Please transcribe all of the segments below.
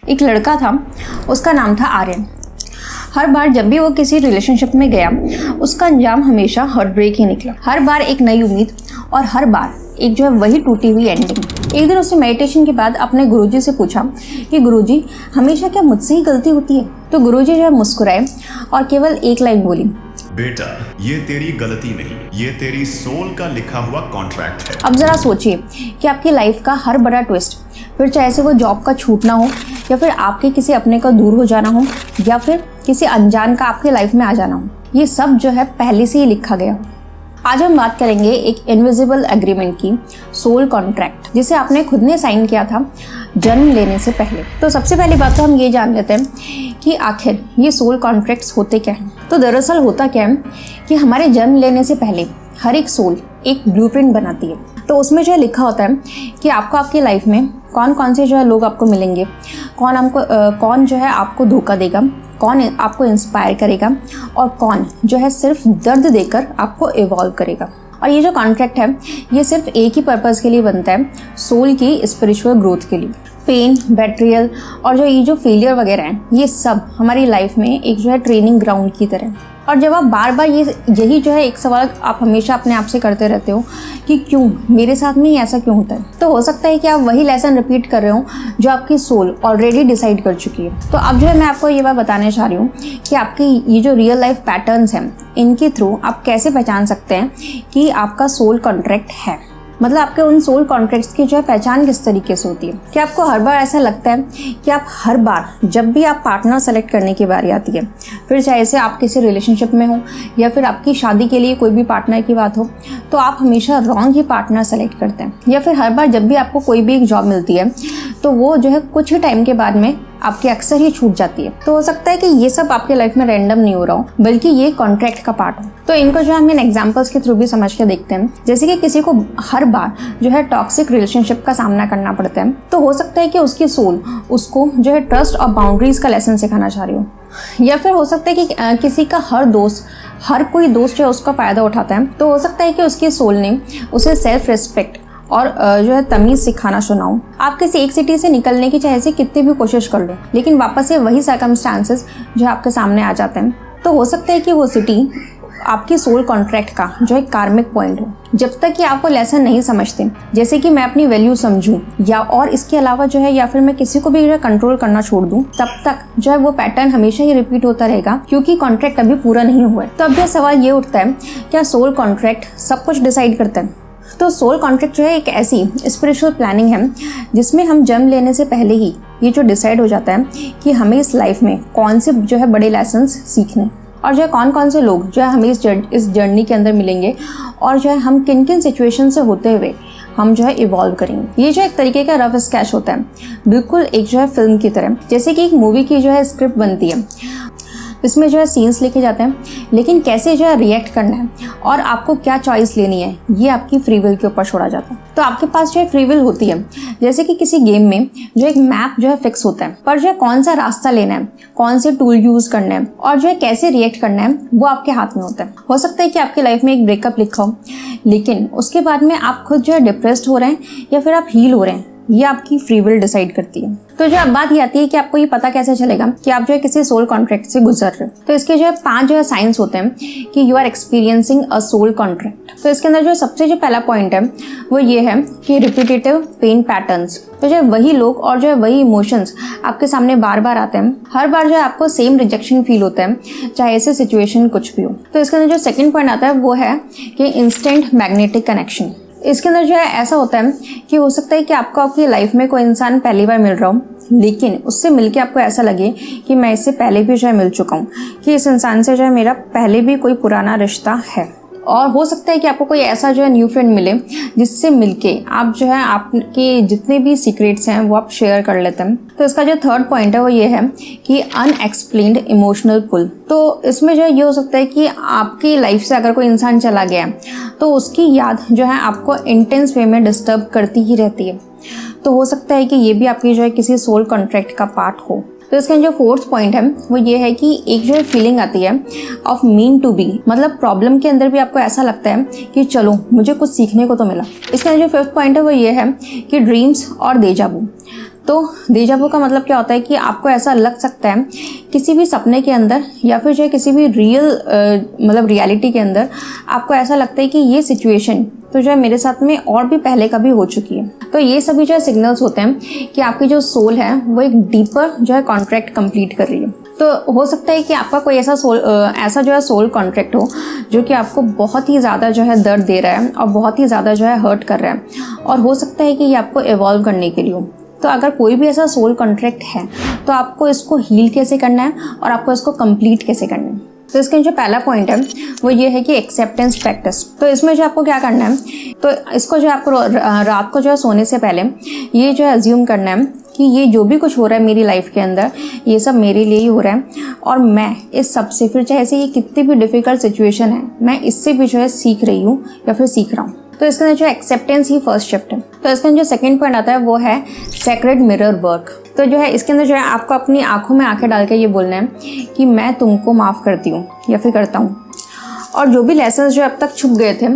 एक लड़का था, उसका नाम था आर्यन। हर बार जब भी वो किसी रिलेशनशिप में गया, उसका अंजाम हमेशा हार्ट ब्रेक ही निकला। हर बार एक नई उम्मीद और हर बार एक जो है वही टूटी हुई एंडिंग। एक दिन उसने मेडिटेशन के बाद अपने गुरुजी से पूछा कि गुरुजी, हमेशा क्या मुझसे ही गलती होती है? तो गुरुजी जो है मुस्कुराए और केवल एक लाइन बोली, बेटा, ये तेरी गलती नहीं, ये तेरी सोल का लिखा हुआ कॉन्ट्रैक्ट है। अब जरा सोचिए कि आपकी लाइफ का हर बड़ा ट्विस्ट, फिर चाहे से वो जॉब का छूटना हो, या फिर आपके किसी अपने का दूर हो जाना हो, या फिर किसी अनजान का आपके लाइफ में आ जाना हो, ये सब जो है पहले से ही लिखा गया हो। आज हम बात करेंगे एक इनविजिबल एग्रीमेंट की, सोल कॉन्ट्रैक्ट, जिसे आपने खुद ने साइन किया था जन्म लेने से पहले। तो सबसे पहली बात तो हम ये जान लेते हैं कि आखिर ये सोल कॉन्ट्रैक्ट्स होते क्या हैं। तो दरअसल होता क्या है कि हमारे जन्म लेने से पहले हर एक सोल एक ब्लूप्रिंट बनाती है। तो उसमें जो है लिखा होता है कि आपको आपकी लाइफ में कौन कौन से जो है लोग आपको मिलेंगे, कौन जो है आपको धोखा देगा, कौन आपको इंस्पायर करेगा, और कौन जो है सिर्फ दर्द देकर आपको इवॉल्व करेगा। और ये जो कॉन्ट्रैक्ट है, ये सिर्फ एक ही पर्पज़ के लिए बनता है, सोल की स्पिरिचुअल ग्रोथ के लिए। पेन, बेट्रियल और जो ये जो फेलियर वगैरह हैं, ये सब हमारी लाइफ में एक जो है ट्रेनिंग ग्राउंड की तरह। और जब आप बार बार यही जो है एक सवाल आप हमेशा अपने आप से करते रहते हो कि क्यों मेरे साथ में ही ऐसा क्यों होता है, तो हो सकता है कि आप वही लेसन रिपीट कर रहे हो जो आपकी सोल ऑलरेडी डिसाइड कर चुकी है। तो अब जो है मैं आपको ये बात बताने चाह रही हूँ कि आपकी ये जो रियल लाइफ पैटर्न्स हैं, इनके थ्रू आप कैसे पहचान सकते हैं कि आपका सोल कॉन्ट्रैक्ट है। मतलब आपके उन सोल कॉन्ट्रैक्ट्स की जो है पहचान किस तरीके से होती है। कि आपको हर बार ऐसा लगता है कि आप हर बार जब भी आप पार्टनर सेलेक्ट करने की बारी आती है, फिर चाहे से आप किसी रिलेशनशिप में हो या फिर आपकी शादी के लिए कोई भी पार्टनर की बात हो, तो आप हमेशा रॉन्ग ही पार्टनर सेलेक्ट करते हैं। या फिर हर बार जब भी आपको कोई भी एक जॉब मिलती है, तो वो जो है कुछ ही टाइम के बाद में आपकी अक्सर ही छूट जाती है। तो हो सकता है कि ये सब आपके लाइफ में रैंडम नहीं हो रहा हो, बल्कि ये कॉन्ट्रैक्ट का पार्ट हो। तो इनको जो हम इन एग्जांपल्स के थ्रू भी समझ के देखते हैं। जैसे कि किसी को हर बार जो है टॉक्सिक रिलेशनशिप का सामना करना पड़ता है, तो हो सकता है कि उसकी सोल उसको जो है ट्रस्ट और बाउंड्रीज का लेसन सिखाना चाह रही हो। या फिर हो सकता है कि किसी का हर कोई दोस्त जो है उसका फ़ायदा उठाता है, तो हो सकता है कि उसकी सोल ने उसे सेल्फ रिस्पेक्ट और जो है तमीज़ सिखाना सुनाऊं। आप किसी एक सिटी से निकलने की चाहे से कितनी भी कोशिश कर लो, लेकिन वापस से वही सर्कमस्टांसेस जो आपके सामने आ जाते हैं, तो हो सकता है कि वो सिटी आपकी सोल कॉन्ट्रैक्ट का जो है कार्मिक पॉइंट हो। जब तक कि आप वो लेसन नहीं समझते, जैसे कि मैं अपनी वैल्यू समझूं या और इसके अलावा जो है या फिर मैं किसी को भी जो है कंट्रोल करना छोड़ दूं, तब तक जो है वो पैटर्न हमेशा ही रिपीट होता रहेगा, क्योंकि कॉन्ट्रैक्ट अभी पूरा नहीं हुआ है। तो अब जो सवाल ये उठता है, क्या सोल कॉन्ट्रैक्ट सब कुछ डिसाइड करता है? तो सोल कॉन्ट्रैक्ट जो है एक ऐसी स्पिरिचुअल प्लानिंग है जिसमें हम जन्म लेने से पहले ही ये जो डिसाइड हो जाता है कि हमें इस लाइफ में कौन से जो है बड़े लेसन्स सीखने, और जो है कौन कौन से लोग जो है हमें इस जर्नी के अंदर मिलेंगे, और जो है हम किन किन सिचुएशन से होते हुए हम जो है इवॉल्व करेंगे। ये जो एक तरीके का रफ स्केच होता है, बिल्कुल एक जो है फिल्म की तरह। जैसे कि एक मूवी की जो है स्क्रिप्ट बनती है, इसमें जो है सीन्स लिखे जाते हैं, लेकिन कैसे जो है रिएक्ट करना है और आपको क्या चॉइस लेनी है, ये आपकी फ्री विल के ऊपर छोड़ा जाता है। तो आपके पास जो है फ्री विल होती है, जैसे कि किसी गेम में जो एक मैप जो है फिक्स होता है, पर जो है कौन सा रास्ता लेना है, कौन से टूल यूज करना है और जो है कैसे रिएक्ट करना है, वो आपके हाथ में होता है। हो सकता है कि आपकी लाइफ में एक ब्रेकअप लिखा हो, लेकिन उसके बाद में आप खुद जो है डिप्रेस्ड हो रहे हैं या फिर आप हील हो रहे हैं, ये आपकी फ्री विल डिसाइड करती है। तो जो अब बात ये आती है कि आपको ये पता कैसे चलेगा कि आप जो है किसी सोल कॉन्ट्रैक्ट से गुजर रहे हो। तो इसके जो है 5 जो है साइंस होते हैं कि you are experiencing a soul contract. तो इसके अंदर जो सबसे जो पहला पॉइंट है वो ये है कि रिपीटेटिव पेन पैटर्न्स। तो जो है वही लोग और जो है वही इमोशंस आपके सामने बार बार आते हैं, हर बार जो है आपको सेम रिजेक्शन फील होता है, चाहे ऐसे सिचुएशन कुछ भी हो। तो इसके अंदर जो सेकेंड पॉइंट आता है वो है कि इंस्टेंट मैग्नेटिक कनेक्शन। इसके अंदर जो है ऐसा होता है कि हो सकता है कि आपको आपकी लाइफ में कोई इंसान पहली बार मिल रहा हो, लेकिन उससे मिलके आपको ऐसा लगे कि मैं इससे पहले भी जो है मिल चुका हूँ, कि इस इंसान से जो है मेरा पहले भी कोई पुराना रिश्ता है। और हो सकता है कि आपको कोई ऐसा जो है न्यू फ्रेंड मिले जिससे मिलके आप जो है आपके जितने भी सीक्रेट्स हैं वो आप शेयर कर लेते हैं। तो इसका जो थर्ड पॉइंट है वो ये है कि अनएक्सप्लेन्ड इमोशनल पुल। तो इसमें जो है ये हो सकता है कि आपकी लाइफ से अगर कोई इंसान चला गया तो उसकी याद जो है आपको इंटेंस वे में डिस्टर्ब करती ही रहती है। तो हो सकता है कि ये भी आपकी जो है किसी सोल कॉन्ट्रैक्ट का पार्ट हो। तो इसका जो फोर्थ पॉइंट है वो ये है कि एक जो है फीलिंग आती है ऑफ मीन टू बी, मतलब प्रॉब्लम के अंदर भी आपको ऐसा लगता है कि चलो मुझे कुछ सीखने को तो मिला। इसका जो फिफ्थ पॉइंट है वो ये है कि ड्रीम्स और डेजा वू। तो डेजावू का मतलब क्या होता है कि आपको ऐसा लग सकता है किसी भी सपने के अंदर या फिर जो है किसी भी मतलब रियलिटी के अंदर आपको ऐसा लगता है कि ये सिचुएशन तो जो है मेरे साथ में और भी पहले कभी हो चुकी है। तो ये सभी जो है सिग्नल्स होते हैं कि आपकी जो सोल है वो एक डीपर जो है कॉन्ट्रैक्ट कंप्लीट कर रही है। तो हो सकता है कि आपका कोई ऐसा जो है सोल कॉन्ट्रैक्ट हो जो कि आपको बहुत ही ज़्यादा जो है दर्द दे रहा है और बहुत ही ज़्यादा जो है हर्ट कर रहा है, और हो सकता है कि ये आपको इवॉल्व करने के लिए हो। तो अगर कोई भी ऐसा सोल कॉन्ट्रैक्ट है तो आपको इसको हील कैसे करना है और आपको इसको कंप्लीट कैसे करना है। तो इसका जो पहला पॉइंट है वो ये है कि एक्सेप्टेंस प्रैक्टिस। तो इसमें जो आपको क्या करना है, तो इसको जो आपको रात को जो है सोने से पहले ये जो है अज्यूम करना है कि ये जो भी कुछ हो रहा है मेरी लाइफ के अंदर ये सब मेरे लिए ही हो रहा है, और मैं इस सब से फिर चाहे से ये कितनी भी डिफ़िकल्ट सिचुएशन है मैं इससे भी जो है सीख रही हूँ या फिर सीख रहा हूँ। तो इसके अंदर जो एक्सेप्टेंस ही फर्स्ट शिफ्ट है। तो इसके अंदर जो सेकंड पॉइंट आता है वो है सेक्रेड मिरर वर्क। तो जो है इसके अंदर जो है आपको अपनी आंखों में आंखें डाल के ये बोलना है कि मैं तुमको माफ़ करती हूँ या फिर करता हूँ, और जो भी लेसन्स जो अब तक छुप गए थे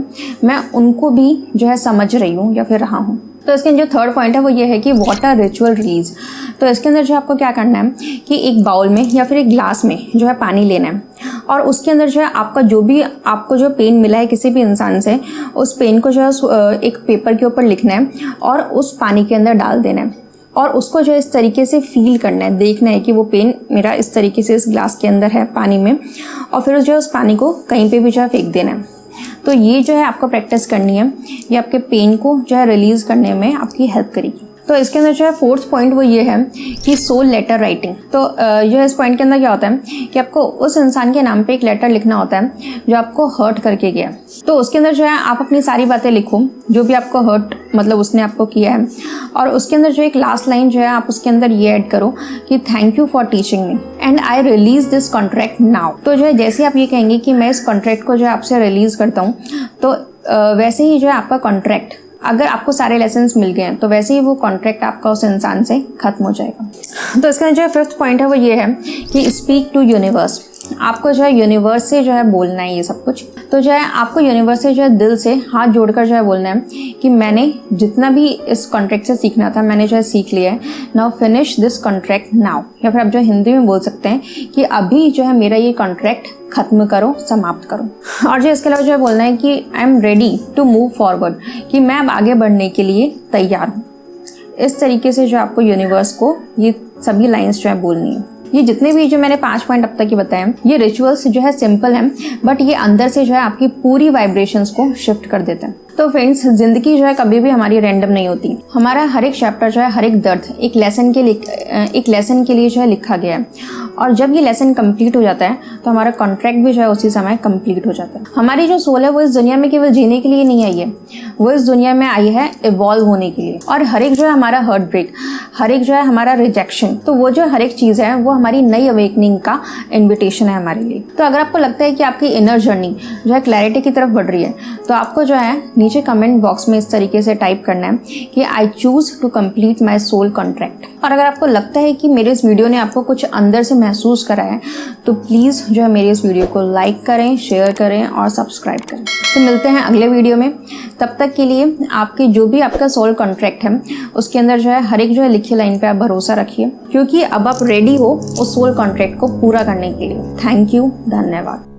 मैं उनको भी जो है समझ रही हूँ या फिर रहा हूँ। तो इसके अंदर जो थर्ड पॉइंट है वो ये है कि वाटर रिचुअल रिलीज। तो इसके अंदर जो आपको क्या करना है कि एक बाउल में या फिर एक ग्लास में जो है पानी लेना है, और उसके अंदर जो है आपको जो पेन मिला है किसी भी इंसान से उस पेन को जो है एक पेपर के ऊपर लिखना है और उस पानी के अंदर डाल देना है, और उसको जो है इस तरीके से फील करना है, देखना है कि वो पेन मेरा इस तरीके से इस ग्लास के अंदर है पानी में, और फिर जो है उस पानी को कहीं पे भी जो है फेंक देना है। तो ये जो है आपको प्रैक्टिस करनी है, ये आपके पेन को जो है रिलीज़ करने में आपकी हेल्प करेगी। तो इसके अंदर जो है फोर्थ पॉइंट वो ये है कि सोल लेटर राइटिंग। तो जो है इस पॉइंट के अंदर क्या होता है कि आपको उस इंसान के नाम पे एक लेटर लिखना होता है जो आपको हर्ट करके गया। तो उसके अंदर जो है आप अपनी सारी बातें लिखो जो भी आपको हर्ट मतलब उसने आपको किया है, और उसके अंदर जो एक लास्ट लाइन जो है आप उसके अंदर ये ऐड करो कि thank you for teaching me and I release this contract now. तो जो है जैसे आप ये कहेंगे कि मैं इस कॉन्ट्रैक्ट को जो है आपसे रिलीज़ करता हूँ, तो वैसे ही जो है आपका कॉन्ट्रैक्ट, अगर आपको सारे लेसन्स मिल गए हैं तो वैसे ही वो कॉन्ट्रैक्ट आपका उस इंसान से खत्म हो जाएगा। तो इसका जो फिफ्थ पॉइंट है वो ये है कि स्पीक टू यूनिवर्स। आपको जो है यूनिवर्स से जो है बोलना है ये सब कुछ। तो जो है आपको यूनिवर्स से जो है दिल से हाथ जोड़कर जो है बोलना है कि मैंने जितना भी इस कॉन्ट्रैक्ट से सीखना था मैंने जो है सीख लिया है, now finish this contract now. या फिर आप जो हिंदी में बोल सकते हैं कि अभी जो है मेरा ये कॉन्ट्रैक्ट खत्म करो, समाप्त करो। और जो इसके अलावा जो है बोलना है कि I am ready to move forward, कि मैं अब आगे बढ़ने के लिए तैयार हूँ। इस तरीके से जो आपको यूनिवर्स को ये सभी लाइंस जो है बोलनी है। ये जितने भी जो मैंने 5 पॉइंट अब तक के बताए ये रिचुअल्स जो है सिंपल हैं, बट ये अंदर से जो है आपकी पूरी वाइब्रेशंस को शिफ्ट कर देते हैं। तो फ्रेंड्स, जिंदगी जो है कभी भी हमारी रैंडम नहीं होती। हमारा हर एक चैप्टर जो है, हर एक दर्द एक लेसन के लिए जो है लिखा गया है, और जब ये लेसन कंप्लीट हो जाता है तो हमारा कॉन्ट्रैक्ट भी जो है उसी समय कंप्लीट हो जाता है। हमारी जो सोल है वो इस दुनिया में केवल जीने के लिए नहीं आई है, वो इस दुनिया में आई है इवॉल्व होने के लिए। और हर एक जो है हमारा हार्ट ब्रेक, हर एक जो है हमारा रिजेक्शन, तो वो जो हर एक चीज़ है वो हमारी नई अवेकनिंग का इन्विटेशन है हमारे लिए। तो अगर आपको लगता है कि आपकी इनर जर्नी जो है क्लैरिटी की तरफ बढ़ रही है, तो आपको जो है नीचे कमेंट बॉक्स में इस तरीके से टाइप करना है कि I choose to complete my soul contract. और अगर आपको लगता है कि मेरे इस वीडियो ने आपको कुछ अंदर से महसूस करा है, तो प्लीज़ जो है मेरे इस वीडियो को लाइक करें, शेयर करें और सब्सक्राइब करें। तो मिलते हैं अगले वीडियो में। तब तक के लिए आपके जो भी आपका सोल कॉन्ट्रैक्ट है उसके अंदर जो है हर एक जो है लिखी लाइन पे आप भरोसा रखिए, क्योंकि अब आप रेडी हो उस सोल कॉन्ट्रैक्ट को पूरा करने के लिए। थैंक यू, धन्यवाद।